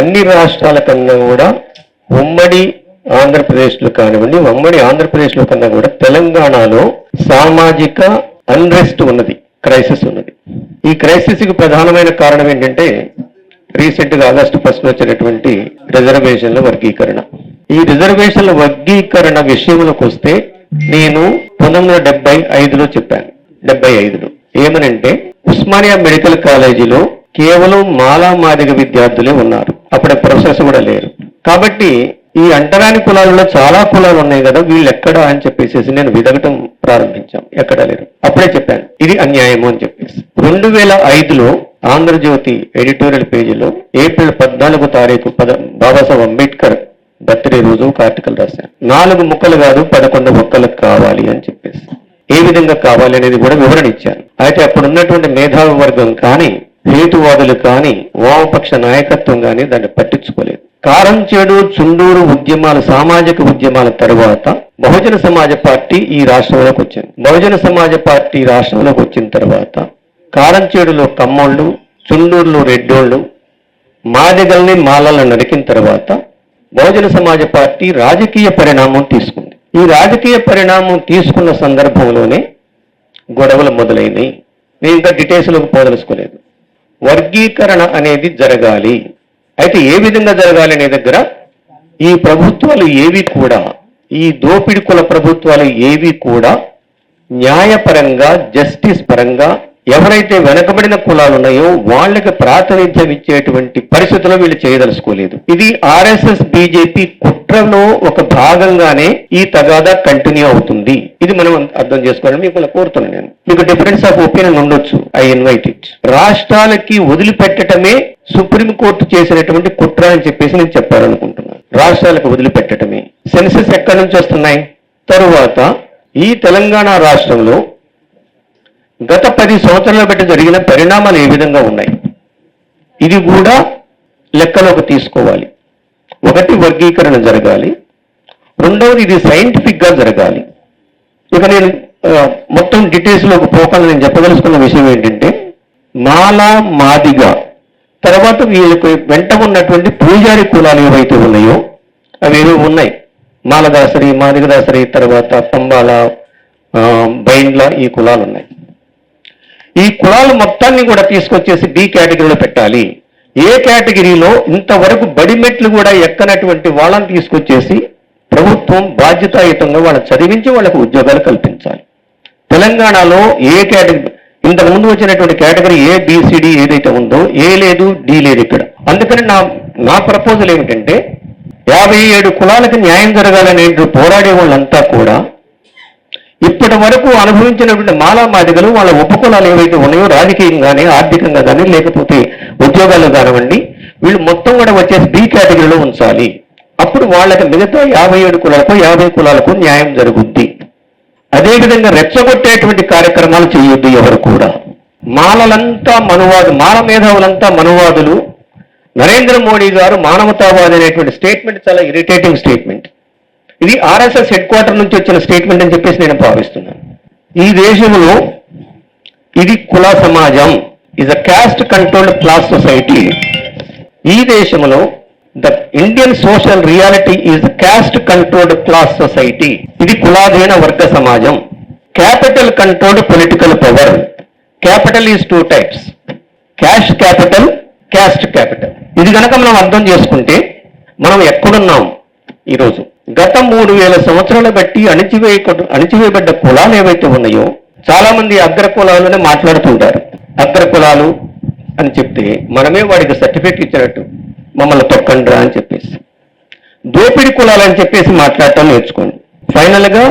అన్ని రాష్ట్రాల కన్నా కూడా ఉమ్మడి ఆంధ్రప్రదేశ్లో కానివ్వండి, ఉమ్మడి ఆంధ్రప్రదేశ్లో కన్నా కూడా తెలంగాణలో సామాజిక అన్రెస్ట్ ఉన్నది, క్రైసిస్ ఉన్నది. ఈ క్రైసిస్ కి ప్రధానమైన కారణం ఏంటంటే రీసెంట్ గా ఆగస్టు 1 వచ్చినటువంటి రిజర్వేషన్ల వర్గీకరణ. ఈ రిజర్వేషన్ల వర్గీకరణ విషయంలోకి వస్తే నేను 1975లో చెప్పాను. 75లో ఏమనంటే ఉస్మానియా మెడికల్ కాలేజీలో కేవలం మాదిగ విద్యార్థులే ఉన్నారు. అప్పుడు ప్రొఫెసర్స్ కూడా లేరు. కాబట్టి ఈ అంటరాని కులాలలో చాలా కులాలు ఉన్నాయి కదా, వీళ్ళు ఎక్కడా అని చెప్పేసి నేను వెదగటం ప్రారంభించాం. ఎక్కడా లేరు. అప్పుడే చెప్పాను ఇది అన్యాయము అని చెప్పేసి. 2005లో ఆంధ్రజ్యోతి ఎడిటోరియల్ పేజీలో ఏప్రిల్ 14వ తారీఖు బాబాసాహెబ్ అంబేద్కర్ బర్త్డే రోజు ఒక ఆర్టికల్ రాశాను. 4 ముక్కలు కాదు 11 ముక్కలు కావాలి అని చెప్పేసి. ఏ విధంగా కావాలి అనేది కూడా వివరణ ఇచ్చాను. అయితే అప్పుడు ఉన్నటువంటి మేధావి వర్గం కానీ, హేతువాదులు కానీ, వామపక్ష నాయకత్వం కానీ దాన్ని పట్టించుకోలేదు. కారంచేడు, చుండూరు ఉద్యమాలు, సామాజిక ఉద్యమాల తరువాత బహుజన సమాజ పార్టీ ఈ రాష్ట్రంలోకి వచ్చింది. బహుజన సమాజ పార్టీ రాష్ట్రంలోకి వచ్చిన తర్వాత కారంచేడులో కమ్మోళ్ళు, చుండూరులో రెడ్డోళ్ళు, మాదిగల్ని మాలలను నరికిన తర్వాత బహుజన సమాజ పార్టీ రాజకీయ పరిణామం తీసుకుంది. ఈ రాజకీయ పరిణామం తీసుకున్న సందర్భంలోనే గొడవలు మొదలైనవి. నేను ఇంకా డీటెయిల్స్లోకి పోదలుచుకోలేదు. వర్గీకరణ అనేది జరగాలి. అయితే ఏ విధంగా జరగాలి అనే దగ్గర ఈ ప్రభుత్వాలు ఏవి కూడా, ఈ దోపిడి కుల ప్రభుత్వాలు ఏవి కూడా న్యాయపరంగా, జస్టిస్ పరంగా ఎవరైతే వెనకబడిన కులాలు ఉన్నాయో వాళ్ళకి ప్రాతినిధ్యం ఇచ్చేటువంటి పరిస్థితుల్లో వీళ్ళు చేయదలుచుకోలేదు. ఇది ఆర్ఎస్ఎస్ బీజేపీ కుట్రలో ఒక భాగంగానే ఈ తగాదా కంటిన్యూ అవుతుంది. ఇది మనం అర్థం చేసుకోవాలని మీకు కోరుతున్నాను. నేను మీకు డిఫరెన్స్ ఆఫ్ ఒపీనియన్ ఉండొచ్చు, ఐ ఇన్వైట్ ఇట్. రాష్ట్రాలకి వదిలిపెట్టడమే సుప్రీంకోర్టు చేసినటువంటి కుట్ర అని చెప్పేసి నేను చెప్పాలనుకుంటున్నాను. రాష్ట్రాలకు వదిలిపెట్టడమే. సెన్సెస్ ఎక్కడి నుంచి వస్తున్నాయి? తరువాత ఈ తెలంగాణ రాష్ట్రంలో గత 10 సంవత్సరాల బట్టి జరిగిన పరిణామాలు ఏ విధంగా ఉన్నాయి, ఇది కూడా లెక్కలోకి తీసుకోవాలి. ఒకటి, వర్గీకరణ జరగాలి. రెండవది, ఇది సైంటిఫిక్ గా జరగాలి. ఇక నేను మొత్తం డీటెయిల్స్లోకి పోకుండా నేను చెప్పదలుచుకున్న విషయం ఏంటంటే, మాదిగ తర్వాత వీళ్ళకి వెంట ఉన్నటువంటి పూజారి కులాలు ఏవైతే ఉన్నాయో అవి ఏవో ఉన్నాయి. మాలదాసరి, మాదిగదాసరి, తర్వాత పంబాల, బైండ్ల, ఈ కులాలు ఉన్నాయి. ఈ కులాలు మొత్తాన్ని కూడా తీసుకొచ్చేసి బి కేటగిరీలో పెట్టాలి. ఏ కేటగిరీలో ఇంతవరకు బడిమెట్లు కూడా ఎక్కనటువంటి వాళ్ళని తీసుకొచ్చేసి ప్రభుత్వం బాధ్యతాయుతంగా వాళ్ళని చదివించి వాళ్ళకు ఉద్యోగాలు కల్పించాలి. తెలంగాణలో ఏ కేటగిరీ, ఇంతకు ముందు వచ్చినటువంటి కేటగిరీ ABCD ఏదైతే ఉందో ఏ లేదు, డి లేదు ఇక్కడ. అందుకని నా ప్రపోజల్ ఏమిటంటే 57 కులాలకు న్యాయం జరగాలనే పోరాడే వాళ్ళంతా కూడా ఇప్పటి వరకు అనుభవించినటువంటి మాదిగలు వాళ్ళ ఉపకులాలు ఏవైతే ఉన్నాయో రాజకీయంగానే, ఆర్థికంగా కానీ, లేకపోతే ఉద్యోగాలు కానివ్వండి, వీళ్ళు మొత్తం కూడా వచ్చేసి బి కేటగిరీలో ఉంచాలి. అప్పుడు వాళ్ళకి మిగతా 57 కులాలకు 50 కులాలకు న్యాయం జరుగుద్ది. అదేవిధంగా రెచ్చగొట్టేటువంటి కార్యక్రమాలు చేయొద్దు ఎవరు కూడా. మాలలంతా మాల మేధావులంతా మనువాదులు. నరేంద్ర మోడీ గారు మానవతావాది అనేటువంటి స్టేట్మెంట్ చాలా ఇరిటేటింగ్ స్టేట్మెంట్. ఇది ఆర్ఎస్ఎస్ హెడ్ క్వార్టర్ నుంచి వచ్చిన స్టేట్మెంట్ అని చెప్పేసి నేను భావిస్తున్నాను. ఈ దేశంలో ఇది కుల సమాజం, is a caste controlled class society. ఈ దేశంలో the Indian social reality is caste controlled class society. ఇది కులాధీన వర్గ సమాజం. Capital controlled political power. Capital is 2 types, cash capital, caste capital. ఇది కనుక మనం అర్థం చేసుకుంటే మనం ఎక్కడున్నాం ఈరోజు. గత 3000 సంవత్సరాల బట్టి అణిచివేయబడ్డ కులాలు ఏవైతే ఉన్నాయో, చాలా మంది అగ్ర కులాలనే మాట్లాడుతుంటారు. అగ్ర కులాలు అని చెప్తే మనమే వాడికి సర్టిఫికేట్ ఇచ్చినట్టు, మమ్మల్ని తొక్కండ్రా అని చెప్పేసి. దోపిడి కులాలు అని చెప్పేసి మాట్లాడటం నేర్చుకోండి. ఫైనల్ గా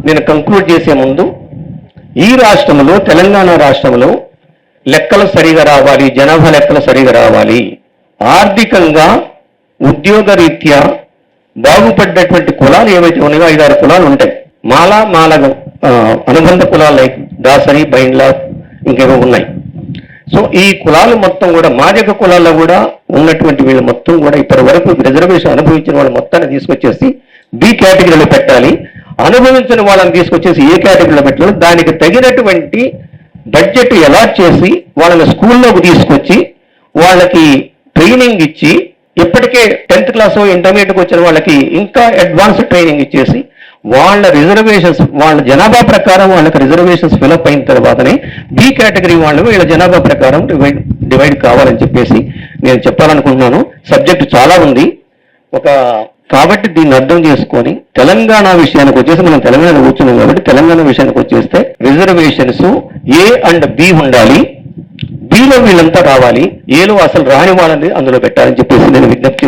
నేను కంక్లూడ్ చేసే ముందు, ఈ రాష్ట్రంలో, తెలంగాణ రాష్ట్రంలో లెక్కలు సరిగా రావాలి, జనాభా లెక్కలు సరిగా రావాలి. ఆర్థికంగా, ఉద్యోగ రీత్యా బాగుపడ్డటువంటి కులాలు ఏవైతే ఉన్నాయో 5-6 కులాలు ఉంటాయి. మాలగ అనుబంధ కులాలు లైక్ దాసరి, బైండ్ల, ఇంకేవో ఉన్నాయి. సో ఈ కులాలు మొత్తం కూడా మాదిగ కులాల్లో కూడా ఉన్నటువంటి వీళ్ళు మొత్తం కూడా ఇప్పటి వరకు రిజర్వేషన్ అనుభవించిన వాళ్ళు మొత్తాన్ని తీసుకొచ్చేసి బి కేటగిరీలో పెట్టాలి. అనుభవించిన వాళ్ళని తీసుకొచ్చేసి ఏ కేటగిరీలో పెట్టాలి. దానికి తగినటువంటి బడ్జెట్ అలాట్ చేసి వాళ్ళని స్కూల్లోకి తీసుకొచ్చి వాళ్ళకి ట్రైనింగ్ ఇచ్చి ఇప్పటికే 10th క్లాస్ ఇంటర్మీడియట్కి వచ్చిన వాళ్ళకి ఇంకా అడ్వాన్స్డ్ ట్రైనింగ్ ఇచ్చేసి వాళ్ళ రిజర్వేషన్స్, వాళ్ళ జనాభా ప్రకారం వాళ్ళకి రిజర్వేషన్స్ ఫిలప్ అయిన తర్వాతనే బి కేటగిరీ వాళ్ళు వీళ్ళ జనాభా ప్రకారం డివైడ్ కావాలని చెప్పేసి నేను చెప్పాలనుకుంటున్నాను. సబ్జెక్టు చాలా ఉంది. కాబట్టి దీన్ని అర్థం చేసుకొని తెలంగాణ విషయానికి వచ్చేసి, మనం తెలంగాణ కూర్చున్నాం కాబట్టి తెలంగాణ విషయానికి వచ్చేస్తే రిజర్వేషన్స్ ఏ అండ్ బి ఉండాలి, బిలో వీళ్ళంతా రావాలి, ఏలో అసలు రాని వాళ్ళని అందులో పెట్టాలని చెప్పేసి నేను విజ్ఞప్తి